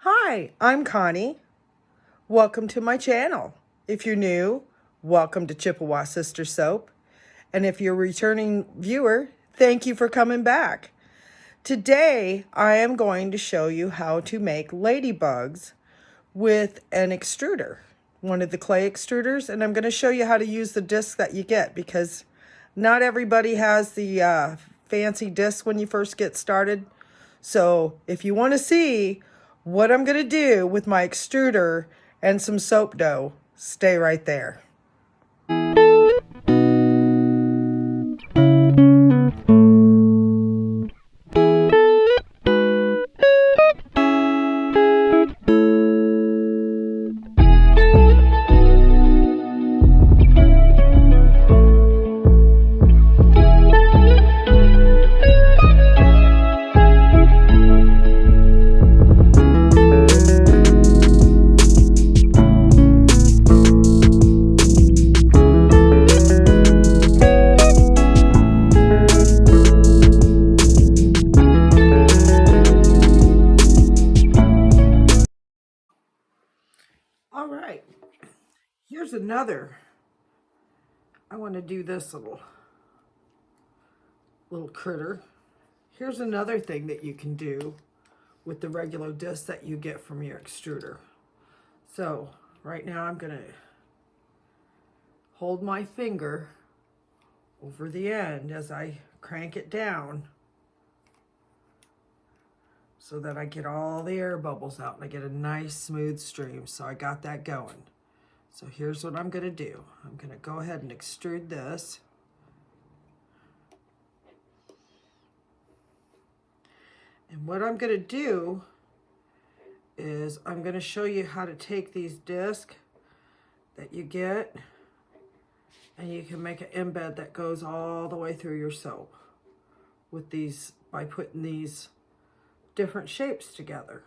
Hi, I'm Connie. Welcome to my channel. If you're new, welcome to Chippewa Sister Soap. And if you're a returning viewer, thank you for coming back. Today, I am going to show you how to make ladybugs with an extruder, one of the clay extruders, and I'm going to show you how to use the disc that you get because not everybody has the fancy disc when you first get started. So if you want to see what I'm going to do with my extruder and some soap dough, stay right there. All right, here's another. I want to do this little critter. Here's another thing that you can do with the regular disc that you get from your extruder. So right now I'm going to hold my finger over the end as I crank it down so that I get all the air bubbles out and I get a nice smooth stream. So I got that going. So here's what I'm going to do. I'm going to go ahead and extrude this. And what I'm going to do is I'm going to show you how to take these discs that you get and you can make an embed that goes all the way through your soap with these, by putting these different shapes together.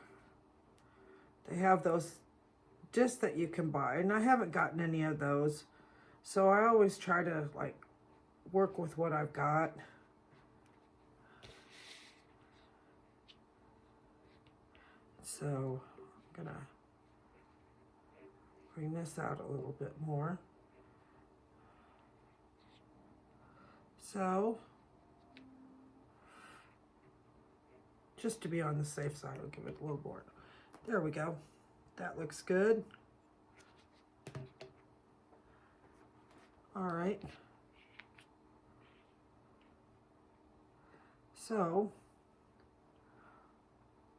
They have those discs that you can buy, and I haven't gotten any of those, so I always try to like work with what I've got. So I'm gonna bring this out a little bit more. So just to be on the safe side, I'll give it a little more. There we go. That looks good. All right. So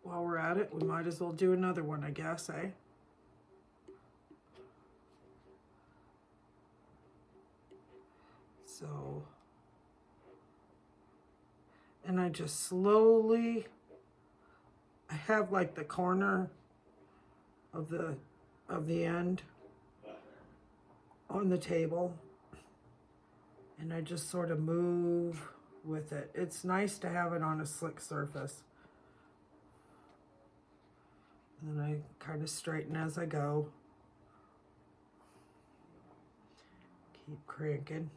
while we're at it, we might as well do another one, I guess, eh? So, and I just slowly, I have like the corner of the end on the table, and I just sort of move with it. It's nice to have it on a slick surface. And then I kind of straighten as I go. Keep cranking.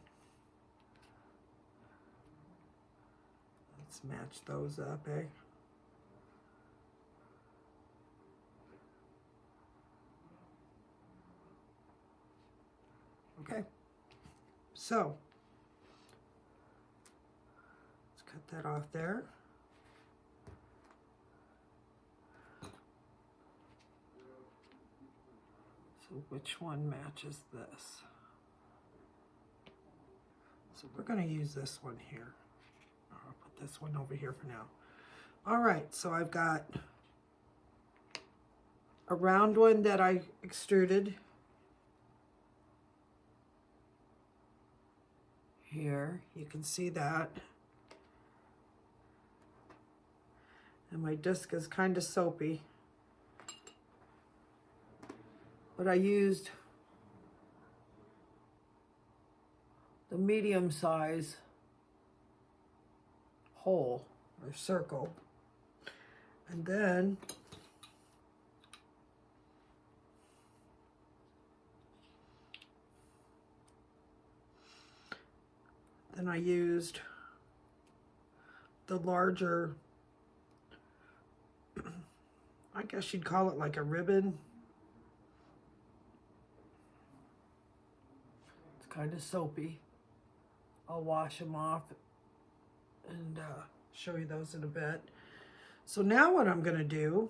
Let's match those up, eh? Okay, so let's cut that off there. So which one matches this? So we're going to use this one here. I'll put this one over here for now. All right, so I've got a round one that I extruded here. You can see that. And my disc is kind of soapy. But I used the medium size hole or circle. And then I used the larger I guess you'd call it like a ribbon. It's kind of soapy. I'll wash them off and show you those in a bit. So now what I'm gonna do,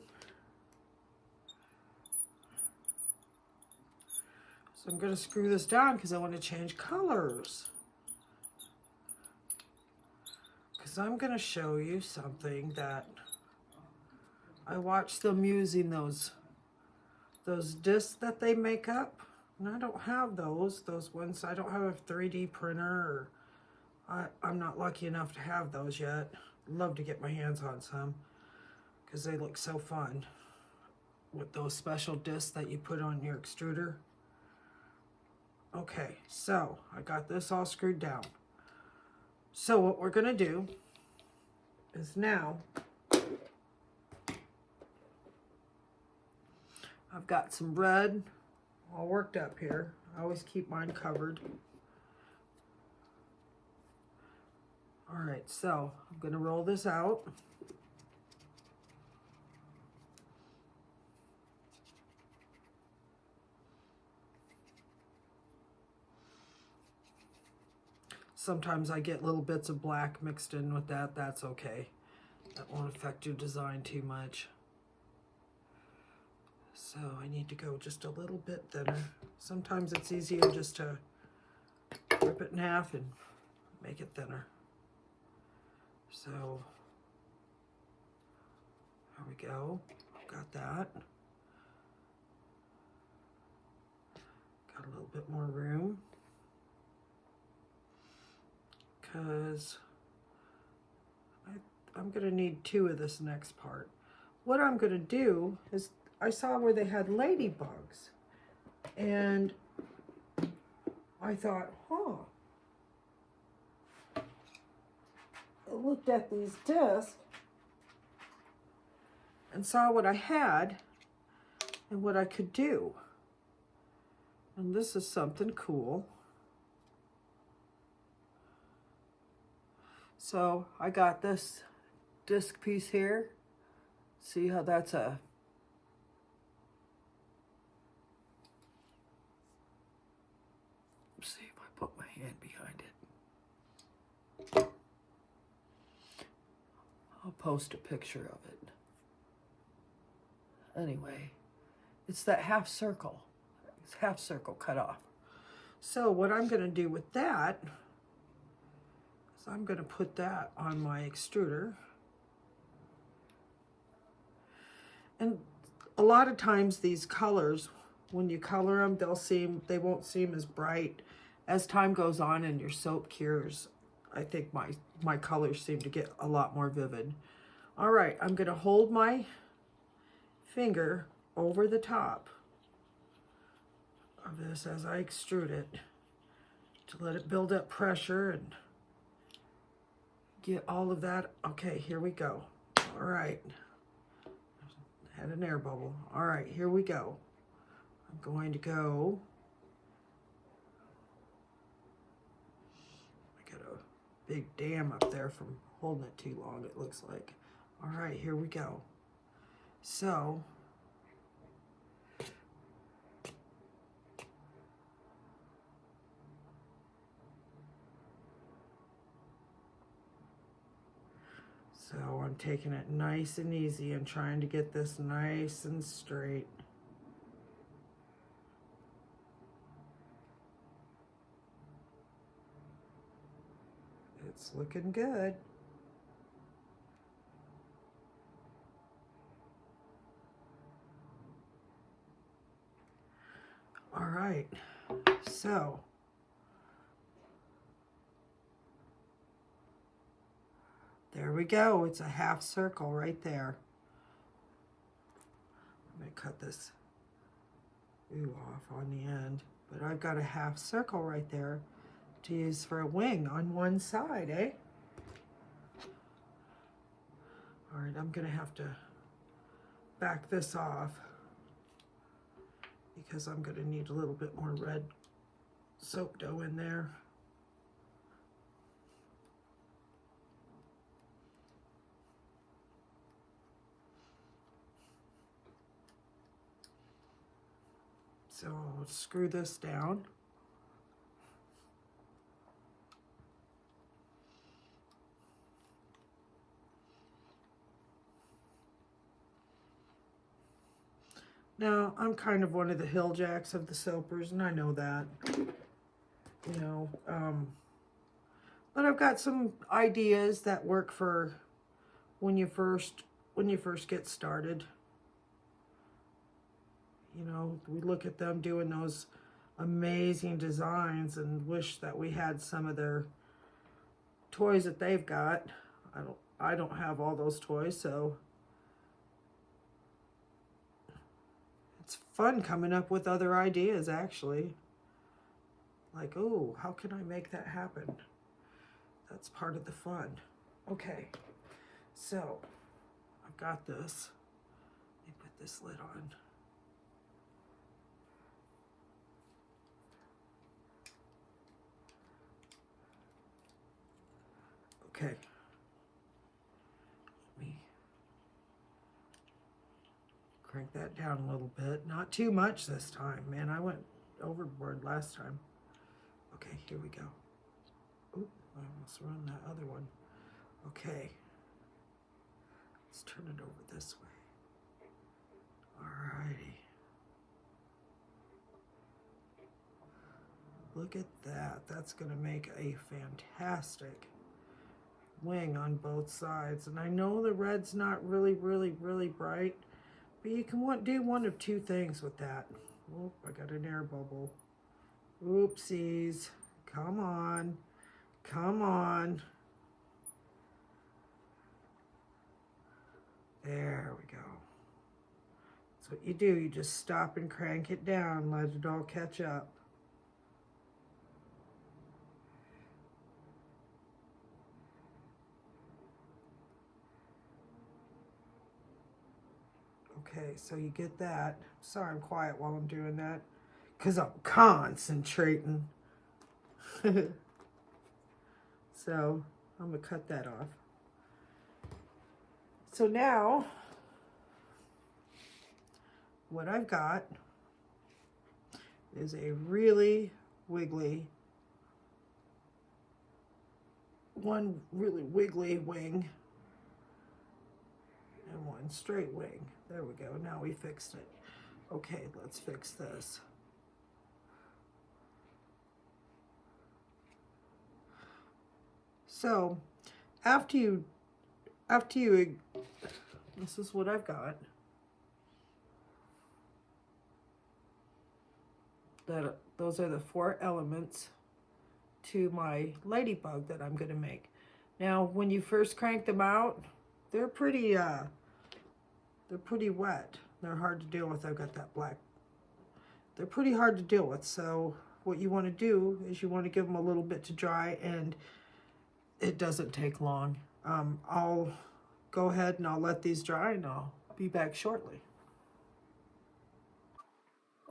so I'm gonna screw this down because I want to change colors. Because I'm gonna show you something that I watched them using those discs that they make up. And I don't have those ones. I don't have a 3D printer, or I'm not lucky enough to have those yet. Love to get my hands on some because they look so fun with those special discs that you put on your extruder. Okay, so I got this all screwed down. So what we're gonna do is now I've got some red all worked up here. I always keep mine covered. All right, so I'm gonna roll this out. Sometimes I get little bits of black mixed in with that. That's okay. That won't affect your design too much. So I need to go just a little bit thinner. Sometimes it's easier just to rip it in half and make it thinner. So there we go. Got that. Got a little bit more room, because I'm gonna need 2 of this next part. What I'm gonna do is, I saw where they had ladybugs, and I thought, I looked at these discs and saw what I had and what I could do. And this is something cool. So I got this disc piece here. See how that's a see if I put my hand behind it. I'll post a picture of it. Anyway, it's that half circle. It's half circle cut off. So what I'm going to do with that is I'm going to put that on my extruder. And a lot of times these colors, when you color them, they won't seem as bright. As time goes on and your soap cures, I think my colors seem to get a lot more vivid. All right, I'm gonna hold my finger over the top of this as I extrude it to let it build up pressure and get all of that. Okay, here we go. All right, had an air bubble. All right, here we go. I'm going to go. I got a big dam up there from holding it too long, it looks like. All right, here we go. So I'm taking it nice and easy and trying to get this nice and straight. It's looking good. All right, so there we go. It's a half circle right there. I'm gonna cut this off on the end, but I've got a half circle right there to use for a wing on one side, eh? All right, I'm gonna have to back this off because I'm gonna need a little bit more red soap dough in there. So screw this down. Now, I'm kind of one of the hill jacks of the soapers, and I know that, you know, but I've got some ideas that work for when you first get started. You know, we look at them doing those amazing designs and wish that we had some of their toys that they've got. I don't have all those toys, so it's fun coming up with other ideas, actually. Like, oh, how can I make that happen? That's part of the fun. Okay, so I've got this. Let me put this lid on. Okay. Let me crank that down a little bit. Not too much this time. Man, I went overboard last time. Okay, here we go. Oop, I almost run that other one. Okay. Let's turn it over this way. Alrighty. Look at that. That's going to make a fantastic wing on both sides. And I know the red's not really bright, but you can do one of two things with that. Oop, I got an air bubble. Oopsies. Come on. Come on. There we go. That's what you do. You just stop and crank it down, let it all catch up. Okay, so you get that. Sorry I'm quiet while I'm doing that, because I'm concentrating. So I'm going to cut that off. So now, what I've got is a really wiggly, one really wiggly wing and one straight wing. There we go. Now we fixed it. Okay, let's fix this. So after you, this is what I've got. Those are the 4 elements to my ladybug that I'm going to make. Now, when you first crank them out, they're pretty wet. They're hard to deal with. I've got that black. They're pretty hard to deal with. So what you want to do is you want to give them a little bit to dry, and it doesn't take long. I'll go ahead and I'll let these dry, and I'll be back shortly.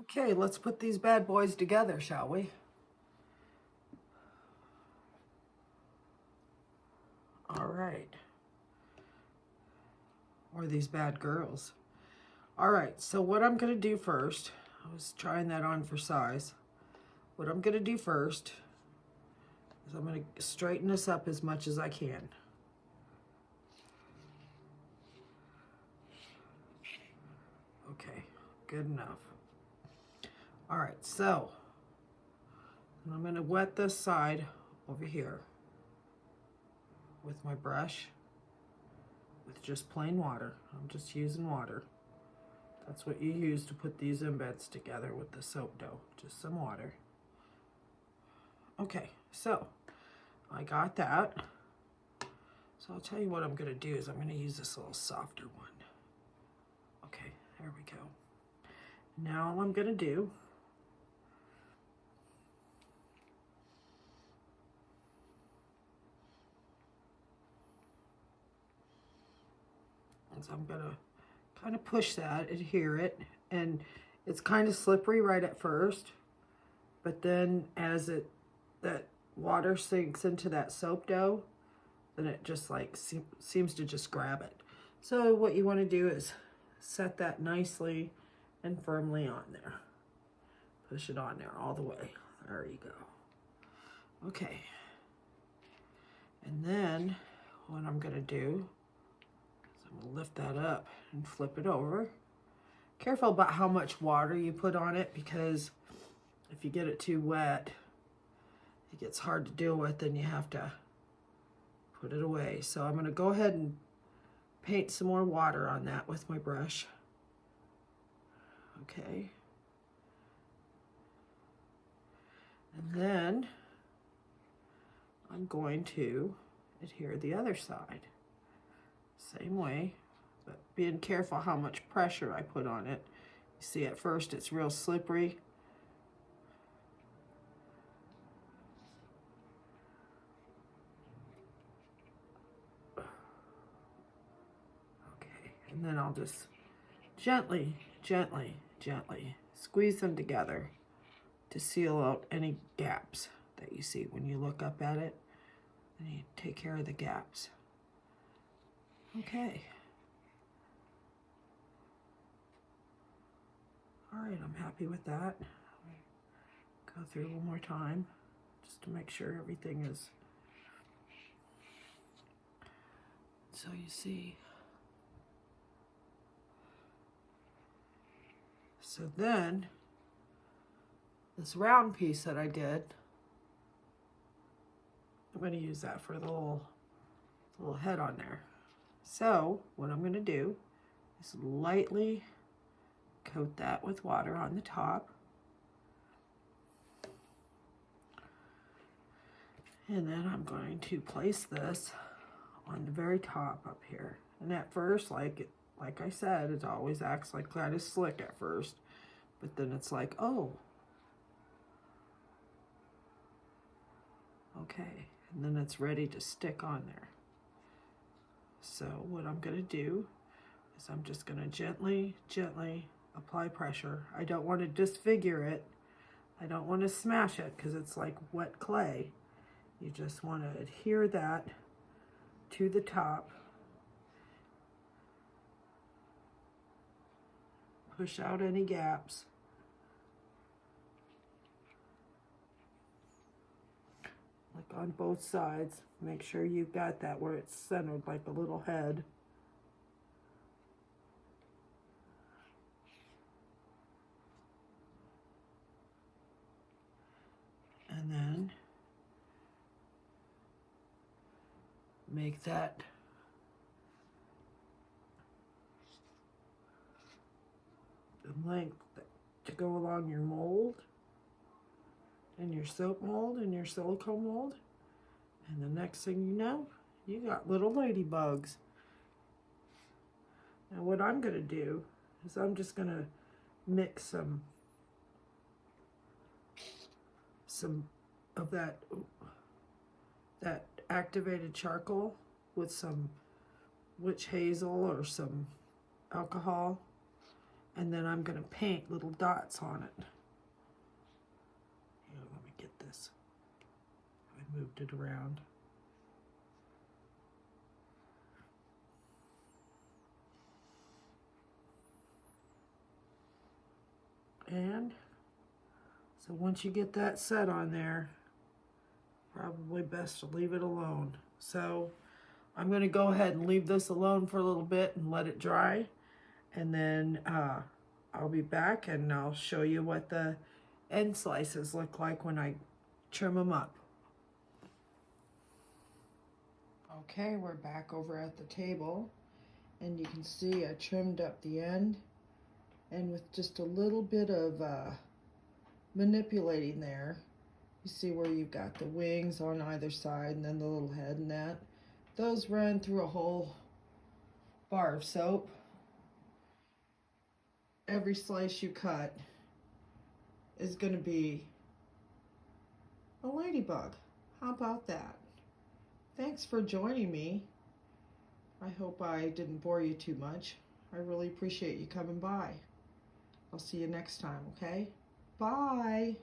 Okay, let's put these bad boys together, shall we? All right. Or these bad girls. All right, so what I'm going to do first, I was trying that on for size. What I'm going to do first is I'm going to straighten this up as much as I can. Okay, good enough. All right, so I'm going to wet this side over here with my brush with just plain water. I'm just using water. That's what you use to put these embeds together with the soap dough, just some water. Okay, so I got that. So I'll tell you what I'm going to do is I'm going to use this little softer one. Okay, there we go. Now all I'm going to do is I'm going to kind of push that, adhere it, and it's kind of slippery right at first, but then as that water sinks into that soap dough, then it just like seems to just grab it. So what you want to do is set that nicely and firmly on there. Push it on there all the way. There you go. Okay. And then what I'm going to do is I'm going to lift that up and flip it over. Careful about how much water you put on it, because if you get it too wet, it gets hard to deal with and you have to put it away. So I'm going to go ahead and paint some more water on that with my brush. Okay. And then I'm going to adhere the other side. Same way, but being careful how much pressure I put on it. You see, at first it's real slippery. Okay, and then I'll just gently, gently, gently squeeze them together to seal out any gaps that you see when you look up at it. And you take care of the gaps. Okay. All right, I'm happy with that. Go through one more time just to make sure everything is. So you see. So then, this round piece that I did, I'm going to use that for the little head on there. So what I'm going to do is lightly coat that with water on the top. And then I'm going to place this on the very top up here. And at first, like I said, it always acts like kind of slick at first. But then it's like, oh. Okay. And then it's ready to stick on there. So what I'm going to do is I'm just going to gently, gently apply pressure. I don't want to disfigure it. I don't want to smash it because it's like wet clay. You just want to adhere that to the top. Push out any gaps. Like on both sides. Make sure you've got that where it's centered like a little head. And then make that the length to go along your mold and your soap mold and your silicone mold. And the next thing you know, you got little ladybugs. Now what I'm going to do is I'm just going to mix some of that activated charcoal with some witch hazel or some alcohol, and then I'm going to paint little dots on it. Here, let me get this. I moved it around. And so once you get that set on there, probably best to leave it alone. So I'm going to go ahead and leave this alone for a little bit and let it dry. And then I'll be back and I'll show you what the end slices look like when I trim them up. Okay, we're back over at the table. And you can see I trimmed up the end. And with just a little bit of manipulating there, you see where you've got the wings on either side and then the little head and that. Those run through a whole bar of soap. Every slice you cut is going to be a ladybug. How about that? Thanks for joining me. I hope I didn't bore you too much. I really appreciate you coming by. I'll see you next time, okay? Bye!